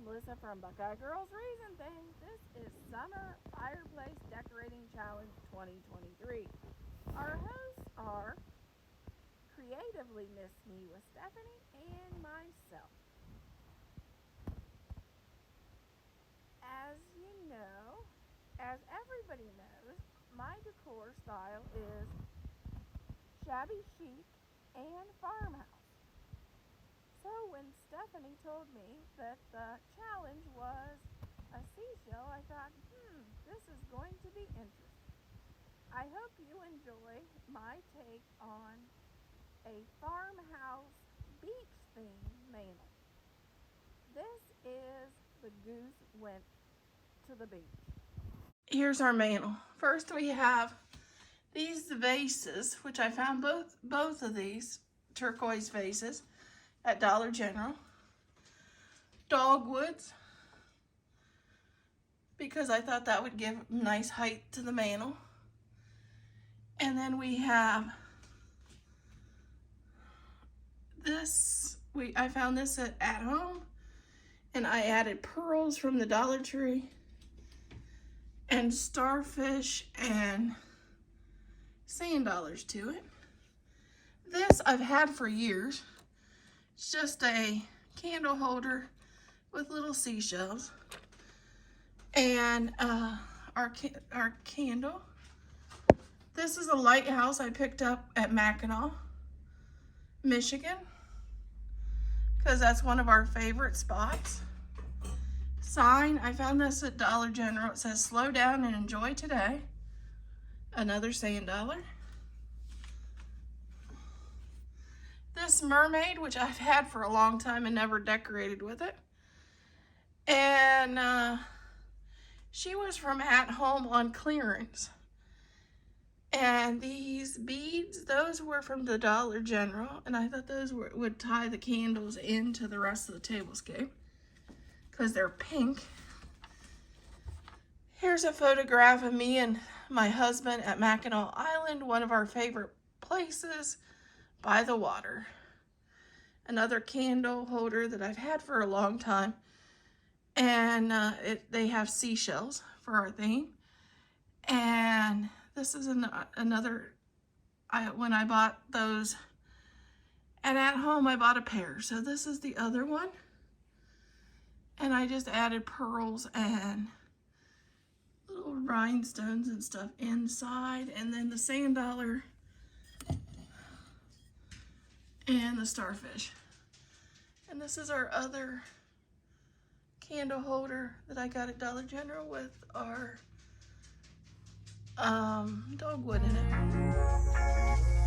Melissa from Buckeye Girls Reason Things. This is Summer Fireplace Decorating Challenge 2023. Our hosts are Creatively Miss Me with Stephanie and myself. As you know, as everybody knows, my decor style is shabby chic and farmhouse. So when Stephanie told me that the challenge was a seashell, I thought, this is going to be interesting. I hope you enjoy my take on a farmhouse beach themed mantle. This is the goose went to the beach. Here's our mantle. First we have these vases, which I found both of these turquoise vases at Dollar General. Dogwoods, because I thought that would give nice height to the mantle. And then we have this, I found this at home, and I added pearls from the Dollar Tree and starfish and sand dollars to it. This I've had for years. It's just a candle holder with little seashells. And our candle. This is a lighthouse I picked up at Mackinac, Michigan, because that's one of our favorite spots. Sign, I found this at Dollar General. It says, "Slow down and enjoy today." Another sand dollar. This mermaid, which I've had for a long time and never decorated with it. And she was from At Home on clearance. And these beads, those were from the Dollar General, and I thought those would tie the candles into the rest of the tablescape because they're pink. Here's a photograph of me and my husband at Mackinac Island, one of our favorite places by the water. Another candle holder that I've had for a long time. And they have seashells for our theme. And this is another, when I bought those at home, I bought a pair. So this is the other one. And I just added pearls and little rhinestones and stuff inside. And then the sand dollar and the starfish. And this is our other candle holder that I got at Dollar General with our dogwood in it.